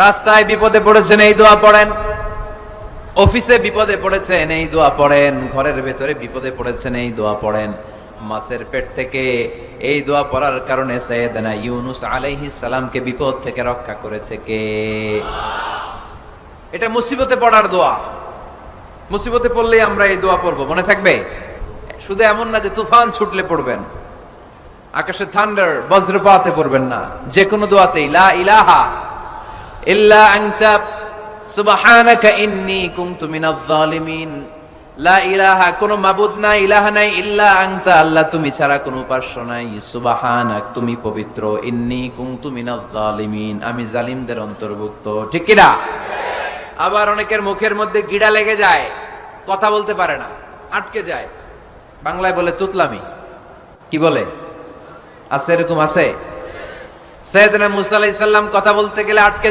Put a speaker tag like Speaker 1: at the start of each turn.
Speaker 1: রাস্তায় বিপদে পড়েছেন এই দোয়া পড়েন, অফিসে বিপদে পড়েছেন এই দোয়া পড়েন, ঘরের ভেতরে বিপদে পড়েছেন এই দোয়া পড়েন। মাছের পেট থেকে এই দোয়া পড়ার কারণে সাইয়েদনা ইউনুস আলাইহিস সালামকে বিপদ থেকে রক্ষা করেছে কে? এটা মুসিবতে পড়ার দোয়া। মুসিবতে পড়লেই আমরা এই দোয়া পড়বো, মনে থাকবে? শুধু এমন না যে তুফান ছুটলে পড়বেন, আকাশে থান্ডার বজ্রপাতে পড়বেন না, যে কোনো দোয়াতেই লা ইলাহা ইল্লা আনতা সুবহানাকা ইন্নী কুনতু মিনাজ জালিমিন। লা ইলাহা, কোনো মাবুদ নাই, ইলাহা নাই, ইল্লা আনতা, আল্লাহ তুমি ছাড়া কোনো উপাস্য নাই, সুবহানাক তুমি পবিত্র, ইন্নী কুনতু মিনাজ জালিমিন আমি জালিমদের অন্তর্ভুক্ত। ঠিক কি না? আবার অনেকের মুখের মধ্যে গিড়া লেগে যায়, কথা বলতে পারে না, আটকে যায়, বাংলায় বলে তুতলামি। কি বলে? আছে, এরকম আছে। সাইয়েদনা মুসা আলাইহিস সালাম কথা বলতে গেলে আটকে